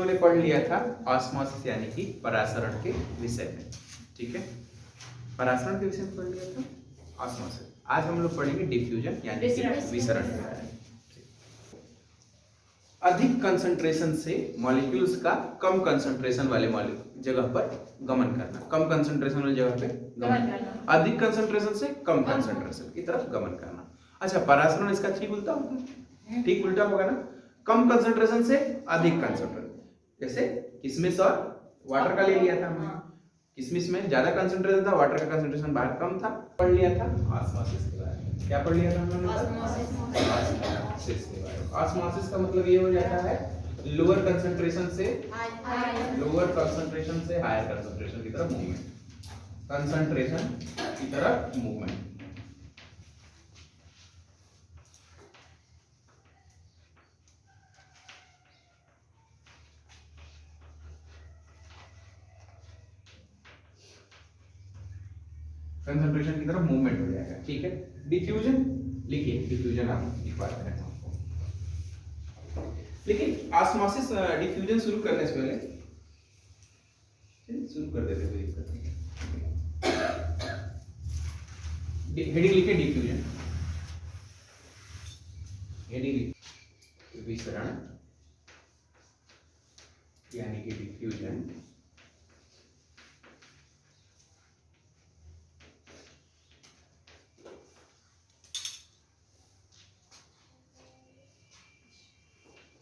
हमने पढ़ लिया था ऑस्मोसिस यानी कि परासरण के विषय में, ठीक है। परासरण के विषय में पढ़ लिया था ऑस्मोसिस। आज हम लोग पढ़ेंगे डिफ्यूजन यानी कि विसरण के बारे में। अधिक कंसंट्रेशन से मॉलिक्यूल्स का कम कंसंट्रेशन वाले जगह पर गमन करना, कम कंसंट्रेशन वाली जगह पे गमन करना, अधिक कंसंट्रेशन से कम कंसंट्रेशन की तरफ गमन करना। अच्छा, परासरण इसका ठीक उल्टा होगा, ठीक उल्टा होगा ना, कम कंसंट्रेशन से अधिक कंसंट्रेशन। जैसे किशमिश और वाटर का ले लिया था हमने, किशमिश में ज्यादा कंसंट्रेशन था, वाटर का कंसंट्रेशन बाहर कम था। पढ़ लिया था ऑस्मोसिस के बारे में। क्या पढ़ लिया था हमने? ऑस्मोसिस के बारे में। ऑस्मोसिस का मतलब ये हो जाता है लोअर कंसंट्रेशन से हायर कंसंट्रेशन की तरफ मूवमेंट, कंसंट्रेशन की तरफ मूवमेंट। कंसंट्रेशन की तरफ मूवमेंट हो जाएगा, ठीक है। डिफ्यूजन लिखिए, डिफ्यूजन आप लिखवाते हैं आपको। लेकिन ऑस्मोसिस डिफ्यूजन शुरू करने से पहले शुरू कर देते हैं, कोई दिक्कत नहीं। हेडिंग लिखिए डिफ्यूजन, हेडिंग विसरण यानी कि डिफ्यूजन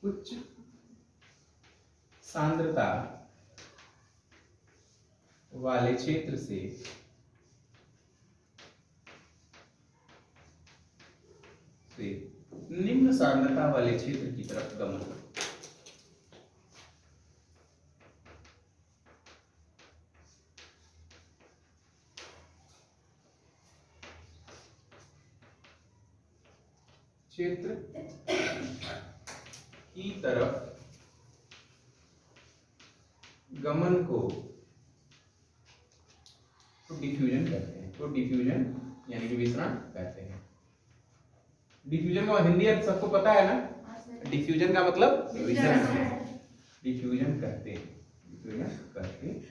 उच्च सांद्रता वाले क्षेत्र से निम्न सांद्रता वाले क्षेत्र की तरफ गमन। क्षेत्र की तरफ गमन को तो डिफ्यूजन कहते हैं, तो डिफ्यूजन यानी कि विसरण कहते हैं। डिफ्यूजन का हिंदी अर्थ सबको पता है ना? डिफ्यूजन का मतलब विसरण है। डिफ्यूजन कहते हैं, डिफ्यूजन कहते हैं।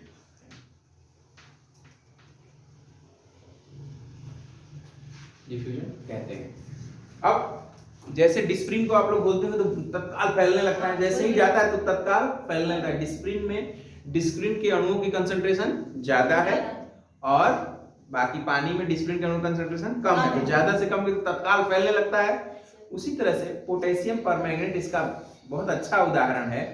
डिफ्यूजन कहते हैं। अब जैसे डिस्प्रिन को आप लोग बोलते हैं तो तत्काल फैलने लगता है, जैसे ही जाता है तो तत्काल फैलने लगता है। डिस्प्रिन के अणुओं की कंसंट्रेशन ज्यादा है और बाकी पानी में डिस्प्रिन के अणु कंसंट्रेशन कम है, तो ज्यादा से कम तत्काल फैलने लगता है। उसी तरह से पोटेशियम परमैंगनेट इसका बहुत अच्छा उदाहरण है।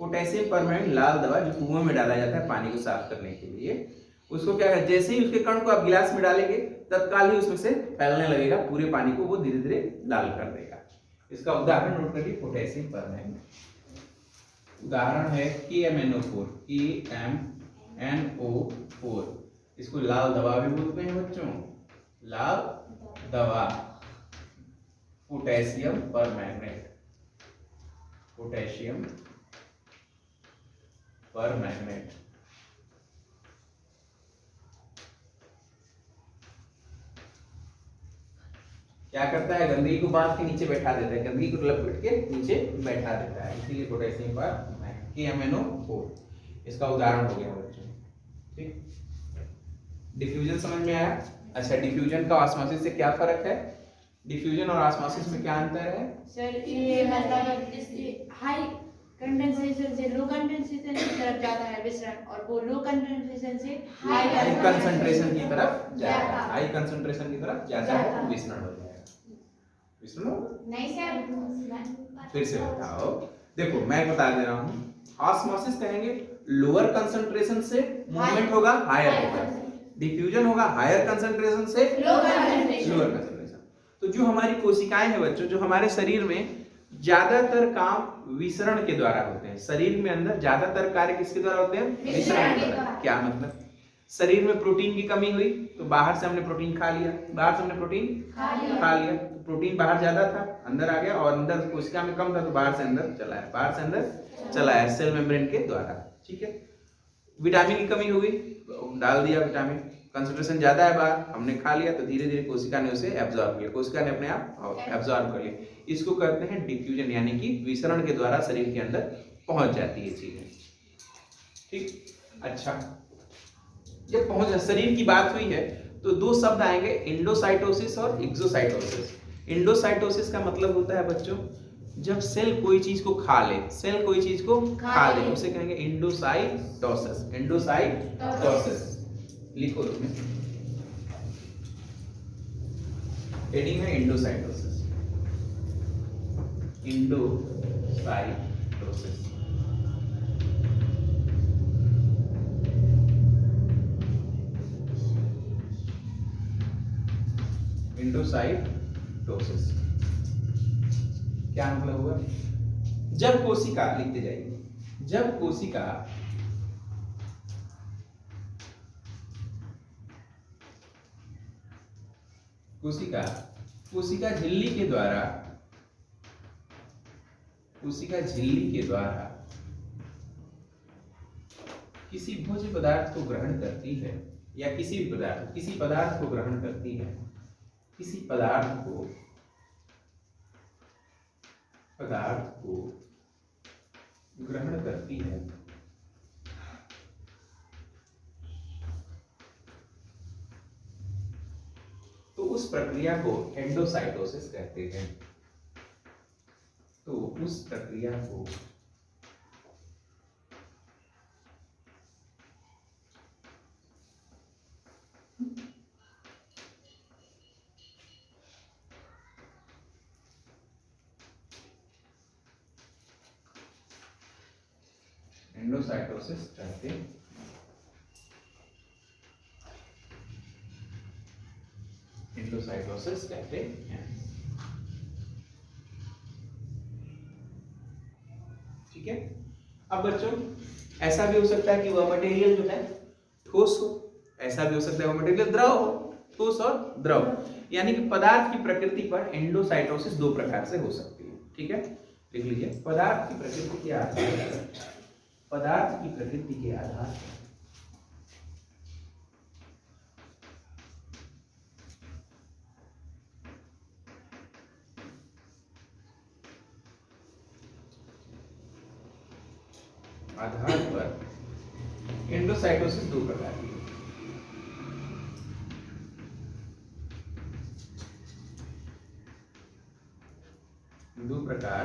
पोटेशियम परमैंगनेट लाल दवा जो कुआं में डाला जाता है पानी को साफ करने के लिए, उसको क्या है, जैसे ही उसके कण को आप गिलास में डालेंगे तत्काल ही उसमें से फैलने लगेगा, पूरे पानी को वो धीरे धीरे लाल कर देगा। इसका उदाहरण नोट करिए, पोटेशियम परमैंगनेट। उदाहरण है KMNO4, KMNO4। इसको लाल दवा भी बोलते हैं बच्चों, लाल दवा। Potassium permanganate, potassium permanganate. क्या करता है, गंदगी को बांध के नीचे बैठा देता है, गंदगी को लपेट के नीचे बैठा देता है, इसीलिए पोटेशियम परमैंगनेट, KMNO4 इसका उदाहरण हो गया बच्चों, ठीक। डिफ्यूजन समझ में आया? अच्छा, डिफ्यूजन का ऑस्मोसिस से क्या फर्क है? डिफ्यूजन और ऑस्मोसिस में क्या अंतर है? सर ये मतलब हाई कंडेंसेशन से लो कंडेंसेशन की तरफ जाता है विसरण, और वो लो कंडेंसेशन से हाई कंसंट्रेशन की तरफ जाता है, हाई कंसंट्रेशन की तरफ जाता है तो विसरण हो जाएगा। विसरण नहीं सर, फिर से बताओ, देखो मैं बता दे रहा हूँ। ऑस्मोसिस कहेंगे लोअर कंसंट्रेशन से मूवमेंट होगा, हायर होगा। डिफ्यूजन होगा हायर कंसंट्रेशन से लोअर कंसंट्रेशन। तो जो हमारी कोशिकाएं हैं बच्चों, जो हमारे शरीर में ज्यादातर काम विसरण के द्वारा होते हैं। शरीर में अंदर ज्यादातर कार्य किसके द्वारा होते हैं? विसरण के द्वारा। क्या मतलब? शरीर में प्रोटीन की कमी हुई तो बाहर से हमने प्रोटीन खा लिया, बाहर से हमने प्रोटीन खा लिया, तो प्रोटीन बाहर ज्यादा था अंदर आ गया, और अंदर कोशिका में कम था तो बाहर से अंदर चला है, बाहर से अंदर चला है सेल मेम्ब्रेन के द्वारा, ठीक है। विटामिन की कमी हो गई, डाल दिया विटामिन, कंसंट्रेशन ज्यादा है बाहर, हमने खा लिया तो धीरे धीरे कोशिका ने उसे एब्जॉर्ब किया, कोशिका ने अपने आप एब्जॉर्ब कर लिया। इसको कहते हैं डिफ्यूजन यानी कि विसरण के द्वारा शरीर के अंदर पहुंच जाती है चीजें। ठीक, अच्छा, जब पहुंच शरीर की बात हुई है तो दो शब्द आएंगे, एंडोसाइटोसिस और एक्सोसाइटोसिस। एंडोसाइटोसिस का मतलब होता है बच्चों जब सेल कोई चीज को खा ले, सेल कोई चीज को खा ले उसे कहेंगे एंडोसाइटोसिस। एंडोसाइटोसिस लिखो तुमने, हेडिंग है एंडोसाइटोसिस। एंडोसाइटोसिस एंडोसाइटोसिस क्या मतलब हुआ? जब कोशिका, लिखते जाइए, जब कोशिका कोशिका झिल्ली के द्वारा किसी भोज्य पदार्थ को ग्रहण करती है, या किसी पदार्थ को ग्रहण करती है, किसी पदार्थ को ग्रहण करती है, तो उस प्रक्रिया को एंडोसाइटोसिस कहते हैं। तो उस प्रक्रिया को एंडोसाइटोसिस कहते हैं। एंडोसाइटोसिस कहते हैं। ठीक है, अब बच्चों ऐसा भी हो सकता है कि वह मटेरियल जो है ठोस हो, ऐसा भी हो सकता है वह मटेरियल द्रव हो, ठोस और द्रव, यानी कि पदार्थ की प्रकृति पर एंडोसाइटोसिस दो प्रकार से हो सकती है। ठीक है, लिख लीजिए, पदार्थ की प्रकृति के आधार पर एंडोसाइटोसिस दो प्रकार की है। दो प्रकार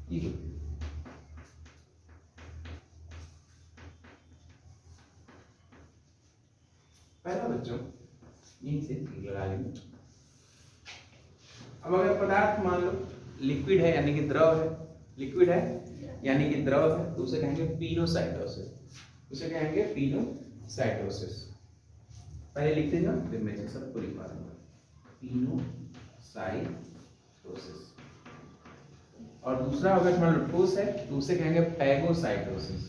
की होती है। पहला बच्चों यहीं से लगा लेंगे। अब अगर पदार्थ मान लो लिक्विड है यानी कि द्रव है, लिक्विड है यानी कि द्रव है, तो उसे कहेंगे पिनोसाइटोसिस। पहले लिखते जाओ फिर मैं सबको लिखवा दूंगा, पिनोसाइटोसिस। और दूसरा अगर मान लो ठोस है तो उसे कहेंगे फैगोसाइटोसिस।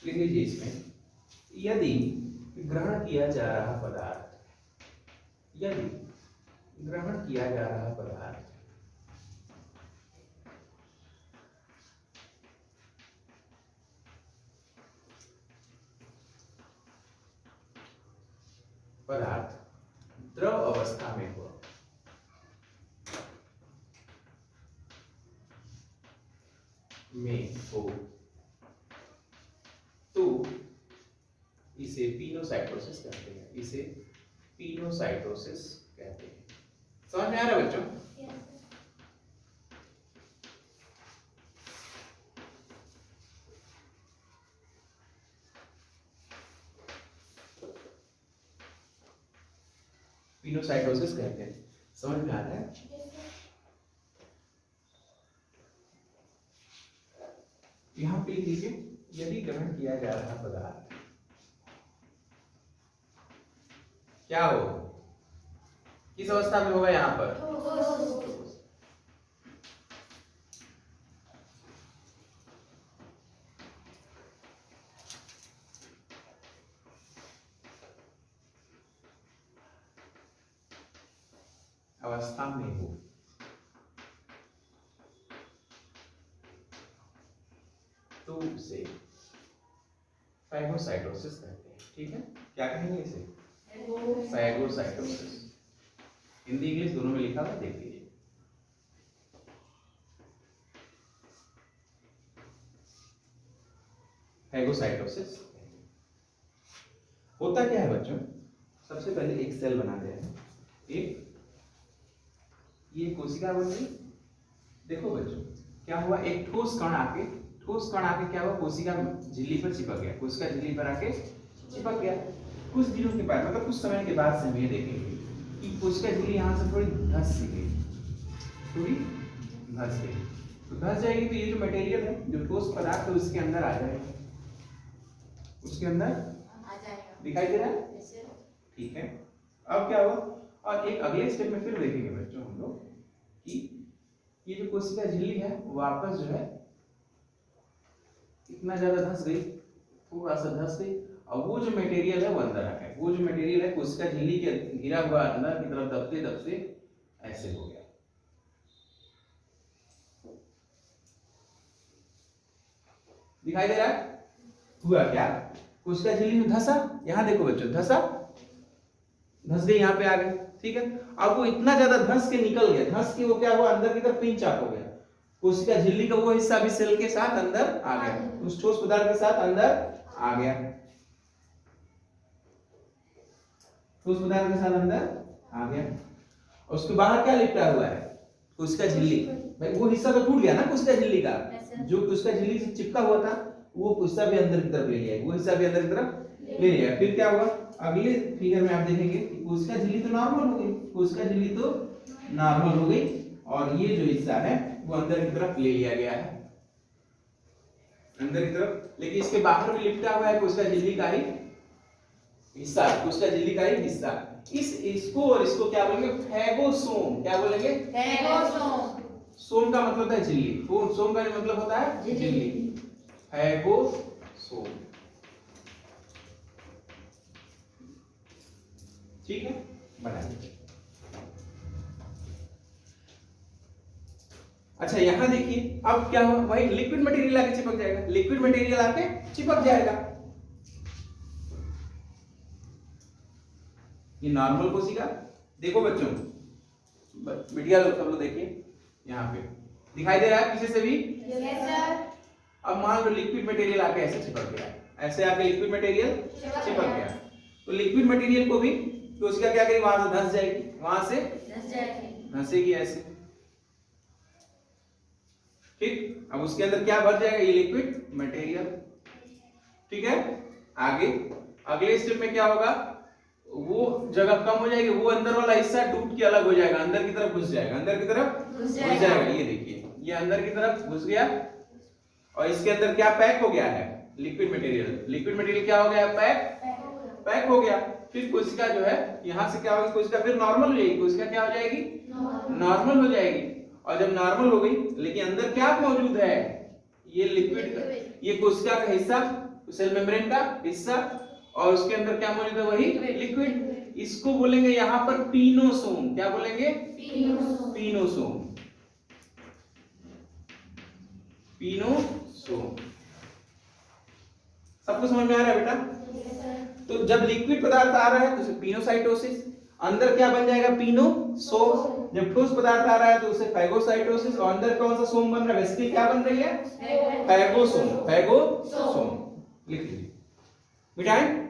लिख लीजिए इसमें, यदि ग्रहण किया जा रहा पदार्थ द्रव अवस्था में हो, तो इसे पिनोसाइटोसिस कहते हैं। समझ में आ रहा है बच्चों? पिनोसाइटोसिस कहते हैं, समझ में आ रहा है? यहां पे लीजिए, यदि ग्रहण किया जा रहा पदार्थ क्या हो, किस अवस्था में होगा यहाँ पर? अवस्था में हो, तो उसे फैगोसाइटोसिस कहते हैं। ठीक है, क्या कहेंगे इसे? फैगोसाइटोसिस। हिंदी इंग्लिश दोनों में लिखा हुआ, देख लीजिए। फैगोसाइटोसिस होता क्या है बच्चों? सबसे पहले एक सेल बना दे हैं, एक ये कोशिका बन गई। देखो बच्चों क्या हुआ, एक ठोस कण आके क्या हुआ, कोशिका झिल्ली पर चिपक गया, कोशिका झिल्ली पर आके चिपक गया। कुछ दिनों के बाद, मतलब कुछ समय के बाद से हम ये देखेंगे कि कोशिका झिल्ली यहाँ से थोड़ी धंस सी गई, थोड़ी धंस गई। तो धंस जाएगी तो ये जो मटेरियल है, जो ठोस पदार्थ है, उसके अंदर आ जाएगा, उसके अंदर आ जाएगा। दिखाई दे रहा है? ठीक है, अब क्या हुआ, और एक अगले स्टेप में फिर देखेंगे बच्चों हम लोग कि ये जो कोशिका झिल्ली है वापस जो है इतना ज्यादा धंस गई, थोड़ा सा धंस गई, और वो जो मटेरियल है वो अंदर आ गया। वो जो मटेरियल है कोशिका झिल्ली के घिरा हुआ अंदर की तरफ दबते दबते ऐसे हो गया। दिखाई दे रहा है? हुआ क्या, कोशिका झिल्ली में धंसा, यहां देखो बच्चों, धंसा, धंस गई, यहाँ पे आ गए। ठीक है, अब वो इतना ज्यादा धंस के निकल गया, धंस के वो क्या हुआ, अंदर की तरफ पिंच अप हो गया, कोशिका झिल्ली का वो हिस्सा भी सेल के साथ अंदर आ गया, उस ठोस पदार्थ के साथ अंदर आ गया, ठोस पदार्थ के साथ अंदर आ गया। और उसके बाहर क्या लिपटा हुआ है, कोशिका झिल्ली। भाई वो हिस्सा तो टूट गया ना कोशिका झिल्ली का, जो कोशिका झिल्ली से चिपका हुआ था वो हिस्सा भी अंदर की तरफ ले लिया, वो हिस्सा भी अंदर की तरफ ले लिया। फिर क्या हुआ, अगले फिगर में आप देखेंगे कि कोशिका झिल्ली तो नॉर्मल हो गई, कोशिका झिल्ली तो नॉर्मल हो गई, और ये जो हिस्सा है वो अंदर की तरफ ले लिया गया है, अंदर की तरफ। लेकिन इसके बाहर भी लिपटा हुआ है कोशिका झिल्ली का ही हिस्सा, कोशिका झिल्ली का ही हिस्सा। इसको और इसको क्या बोलेंगे, फैगोसोम। क्या बोलेंगे? फैगोसोम। सोम का मतलब होता है झिल्ली, सोम का मतलब होता है झिल्ली, फैगोसोम। ठीक है, बना लीजिए। अच्छा यहां देखिए, अब क्या हुआ, वही लिक्विड मटेरियल आके चिपक जाएगा, लिक्विड मटेरियल आके चिपक जाएगा। ये नॉर्मल कोशिका, देखो बच्चों, बिटिया लोग सब लोग देखिए, यहाँ पे दिखाई दे रहा है पीछे से भी? Yes sir. अब मान लो लिक्विड मटेरियल आके ऐसे चिपक गया, ऐसे आके लिक्विड मटेरियल चिपक गया, तो लिक्विड मटेरियल को भी कोशिका क्या करेगी, वहां से धंस जाएगी, वहां से धंसेगी ऐसे। ठीक, अब उसके अंदर क्या भर जाएगा, ये लिक्विड मटेरियल। ठीक है, आगे अगले स्टेप में क्या होगा, वो जगह कम हो जाएगी, वो अंदर वाला हिस्सा टूट के अलग हो जाएगा, अंदर की तरफ घुस जाएगा, अंदर की तरफ घुस जाएगा। ये देखिए, ये अंदर की तरफ घुस गया, और इसके अंदर क्या पैक हो गया है, लिक्विड मटेरियल। लिक्विड मटेरियल क्या हो गया, पैक हो गया। फिर कोशिका जो है यहाँ से क्या होगी, कोशिका फिर नॉर्मल हो जाएगी, कोशिका क्या हो जाएगी, नॉर्मल हो जाएगी। और जब नॉर्मल हो गई, लेकिन अंदर क्या मौजूद है, ये लिक्विड, ये कोशिका का हिस्सा, सेल मेम्ब्रेन का हिस्सा, और उसके अंदर क्या मौजूद है, वही लिक्विड। इसको बोलेंगे यहाँ पर पीनोसोम। क्या बोलेंगे, पीनोसोम, पीनोसोम। सबको समझ में आ रहा है बेटा? तो जब लिक्विड पदार्थ आ रहा है तो उसे पीनोसाइटोसिस, अंदर क्या बन जाएगा, पीनोसोम। जब ठोस पदार्थ आ रहा है तो उसे फैगोसाइटोसिस, और अंदर कौन सा सोम बन रहा है, बेसिकली क्या बन रही है, फैगोसोम, फैगोसोम। लिख लीजिए, मिटाएं।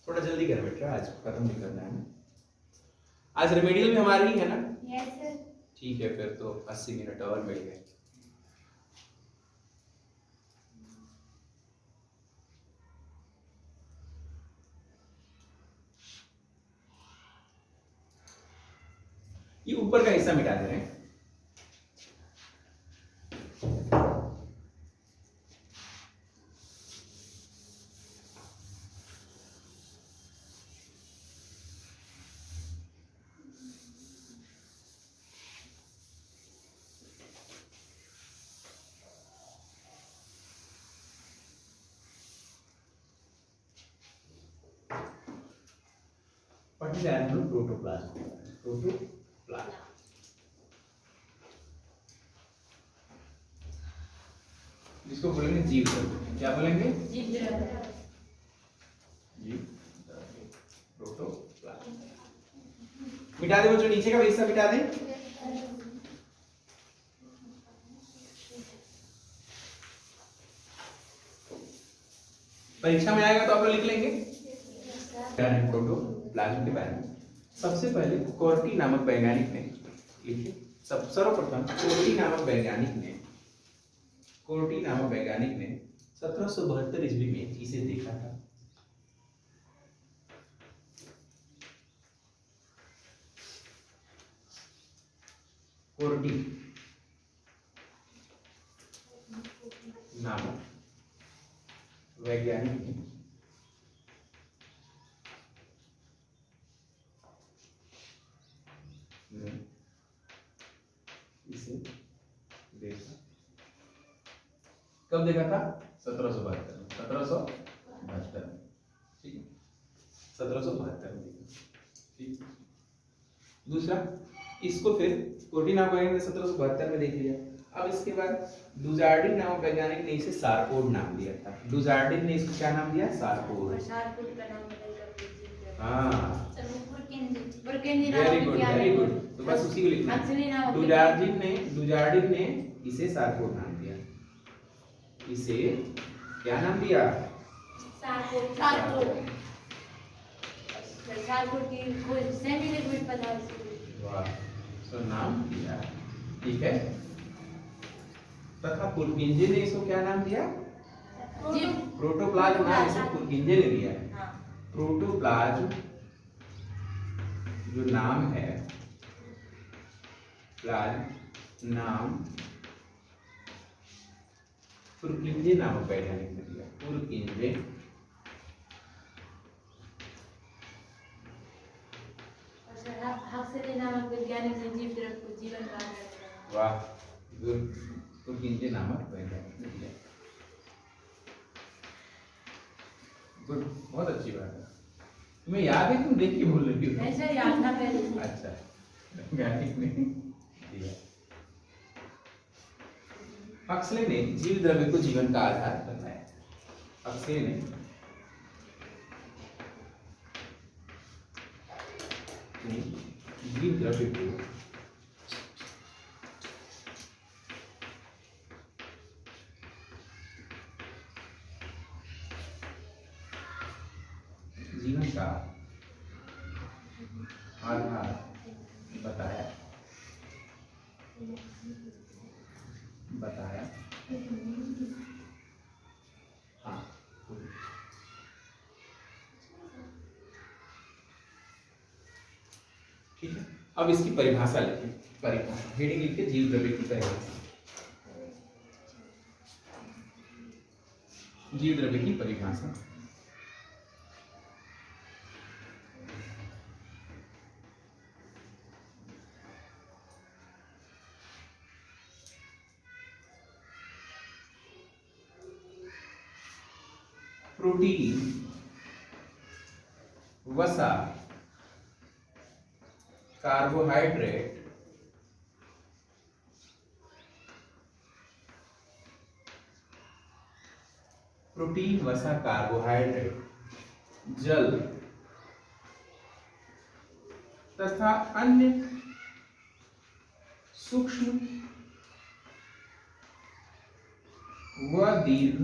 थोड़ा जल्दी कर बेटा, आज खत्म नहीं करना है। आज रेमेडियल भी हमारी ही है ना? Yes sir. ठीक है, फिर तो 80 मिनट और मिल गए। ये ऊपर का हिस्सा मिटा दे रहे हैं। What is animal protoplasm? Protoplasm जिसको बोलेंगे जीव द्रव्य। क्या बोलेंगे? जीव द्रव्य। जीव द्रव्य प्रोटोप्लाज्म। मिटा दे बच्चों, नीचे का हिस्सा मिटा दे। परीक्षा में आएगा तो आप लोग लिख लेंगे प्रोटोप्लाज्म के बारे में। सबसे पहले कोर्टी नामक वैज्ञानिक ने लिखे। सर्वप्रथम कोर्टी नामक वैज्ञानिक ने 1772 ईस्वी में इसे देखा था। कोर्टी नामक वैज्ञानिक ने इसे देखा। कब देखा था? 1772 में। ठीक है, 1772 में देखा। ठीक। दूसरा, इसको फिर कोर्टी नामक वैज्ञानिक ने 1772 में देख लिया। अब इसके बाद डुजार्डिन नामक वैज्ञानिक ने इसे सारकोड नाम दिया था। डुजार्डिन ने इसको क्या नाम दिया? सारकोड। सारकोड का नाम बदलकर हाँ, पुरकेंजी वेरी गुड वेरी गुड। तो बस उसी को लिखना। डुजार्डिन ने इसे सारकोड नाम दिया। इसे क्या नाम दिया? सारकोड की कोई सेमी लिक्विड पदार्थ। वाह, तो नाम दिया। ठीक है। तथा पुरकिंजे ने इसको क्या नाम दिया? प्रोटोप्लाज्म नाम इसे पुरकिंजे ने दिया है। प्रोटोप्लाज्म जो नाम है, प्लाज्म नाम पुरकिंजे नामक वैज्ञानिक ने दिया। पुरकिंजे हक्सले नामक वैज्ञानिक ने जीव द्रव्य को जीवन का आधार बताया। वाह, पुरकिंजे नामक वैज्ञानिक ने दिया। गुड, बहुत अच्छी बात है। तुम्हें याद है? तुम देख के बोल रही हो? ऐसा याद ना पहले। अच्छा, वैज्ञानिक ने दिया। हक्सले ने जीव द्रव्य को जीवन का आधार बताया। हक्सले ने जीव द्रव्य को जीवन का आधार बताया। हाँ, ठीक है। अब इसकी परिभाषा लिखिए। परिभाषा हेडिंग लिखिए, जीव द्रव्य की परिभाषा। जीव द्रव्य की परिभाषा। प्रोटीन, वसा, कार्बोहाइड्रेट, प्रोटीन, वसा, कार्बोहाइड्रेट, जल तथा अन्य सूक्ष्म व दीर्घ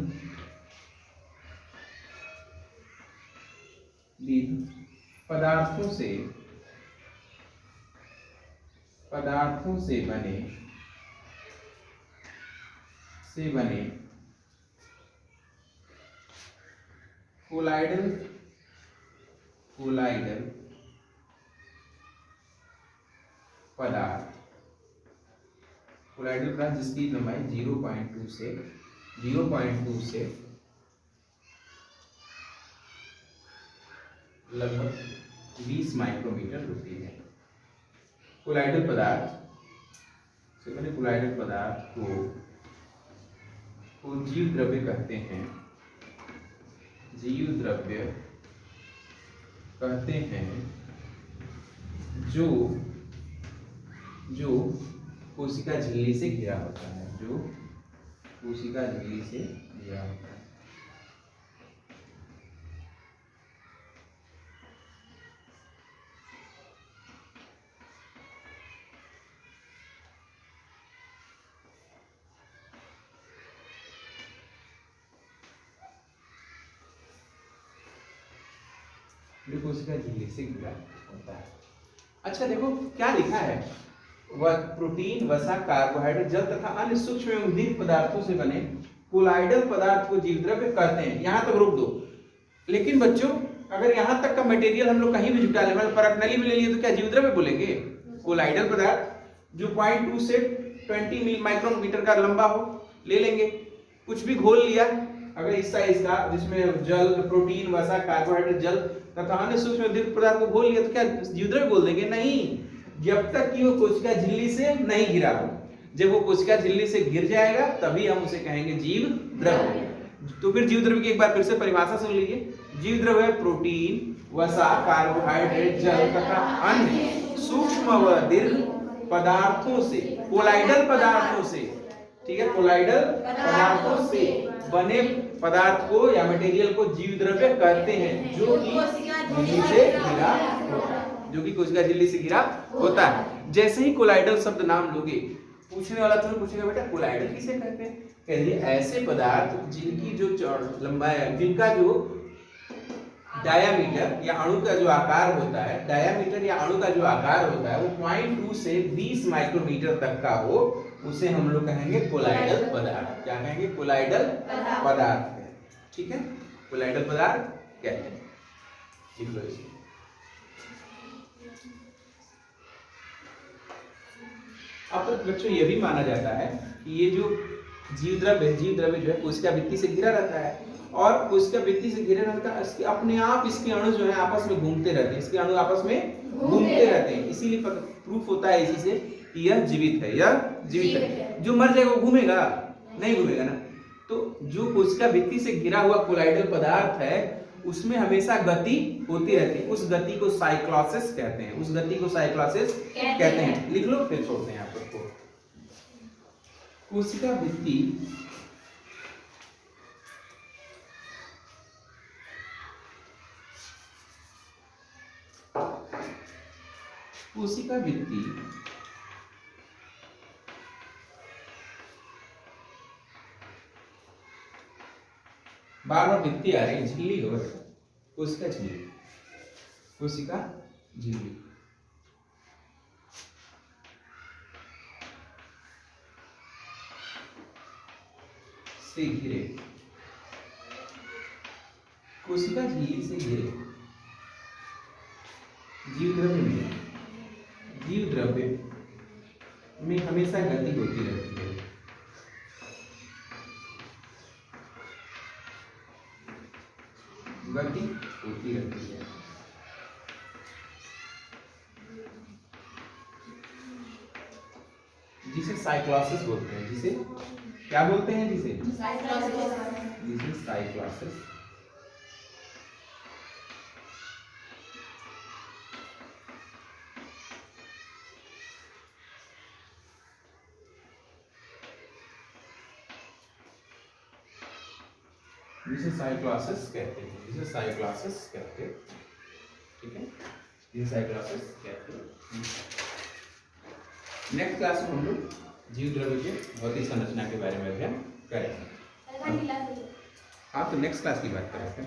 पदार्थों से बने कोलाइडल पदार्थ जिसकी लंबाई 0.2 से लगभग 20 माइक्रोमीटर होती है। कोलाइडल पदार्थ को जीव द्रव्य कहते हैं। जीव द्रव्य कहते हैं जो जो कोशिका झिल्ली से घिरा होता है, जो कोशिका झिल्ली से घिरा होता है। जो कोशिका झिल्ली से घिरा होता है। अच्छा देखो क्या लिखा है, वह प्रोटीन, वसा, कार्बोहाइड्रेट, जल तथा अन्य सूक्ष्म एवं दीर्घ पदार्थों से बने कोलाइडल पदार्थ को जीवद्रव्य कहते हैं। यहाँ तक रोक दो। लेकिन बच्चों अगर यहाँ तक का मटेरियल हम लोग कहीं भी जुटा ले, मतलब परखनली में ले लिए तो क्या जीवद्रव्य बोलेंगे? कोलाइडल पदार्थ जो 0.2 से 20 माइक्रोमीटर का लंबा हो ले लेंगे। कुछ भी घोल लिया अगर इस साइज का, जिसमें जल, प्रोटीन, वसा, कार्बोहाइड्रेट, जल तथा अन्य सूक्ष्म दीर्घ पदार्थ को घोल लिया तो क्या जीवद्रव्य बोल देंगे? नहीं, जब तक कि वो कोशिका झिल्ली से नहीं घिरा हो। जब वो कोशिका झिल्ली से घिर जाएगा तभी हम उसे कहेंगे जीव द्रव्य। तो फिर जीव द्रव्य की एक बार फिर से परिभाषा सुन लीजिए। जीव द्रव्य प्रोटीन, वसा, कार्बोहाइड्रेट, जल तथा अन्य सूक्ष्म व दीर्घ पदार्थों से, कोलाइडल पदार्थों से, ठीक है, कोलाइडल पदार्थों से बने पदार्थ को या मटेरियल को जीव द्रव्य कहते हैं, जो कि झिल्ली से घिरा होता है, जो कि कोशिका झिल्ली से घिरा होता है। जैसे ही कोलाइडल शब्द नाम लोगे, पूछने वाला तुम्हें पूछेगा बेटा कोलाइडल किसे कहते हैं? कहिए ऐसे पदार्थ जिनकी जो लंबाई, जिनका जो डायामीटर या अणु का जो आकार होता है, डायामीटर या अणु का जो आकार होता है वो 0.2 से 20 माइक्रोमीटर तक का हो, उसे हम लोग कहेंगे कोलाइडल पदार्थ। क्या कहेंगे? कोलाइडल पदार्थ। ठीक है, कोलाइडल पदार्थ कहते हैं। लिख लो इसे। अब तो बच्चों ये भी माना जाता है कि ये जो जीव द्रव्य जो है कोशिका भित्ति से घिरा रहता है, और कोशिका भित्ति से घिरे रहता है, इसके अपने आप इसके अणु जो है आपस में घूमते रहते हैं, इसके अणु आपस में घूमते रहते हैं। इसीलिए प्रूफ होता है इसी से कि यह जीवित है, यह जीवित है। जो मर जाएगा वो घूमेगा? नहीं घूमेगा ना। तो जो कोशिका भित्ति से घिरा हुआ कोलाइडल पदार्थ है उसमें हमेशा गति होती रहती है। उस गति को साइक्लोसिस कहते हैं, उस गति को साइक्लोसिस कहते हैं। लिख लो, फिर छोड़ते हैं आप सबको। कोशिका भित्ति बार बार भित्ति आ रही है, झिल्ली हो, कोशिका झिल्ली, कोशिका झिल्ली से घिरे, कोशिका झिल्ली से घिरे जीव द्रव्य में हमेशा गति होती रहती है। गति होती रहती है। जिसे साइक्लोसिस बोलते हैं। जिसे क्या बोलते हैं? जिसे साइक्लोसिस। जिसे साइक्लोसिस कहते हैं, जिसे साइक्लोसिस कहते हैं। ठीक है, जिसे साइक्लोसिस कहते हैं। नेक्स्ट क्लास में हम लोग जीव द्रव्य के भौतिक संरचना के बारे में अध्ययन करेंगे। हाँ, तो नेक्स्ट क्लास की बात करेंगे।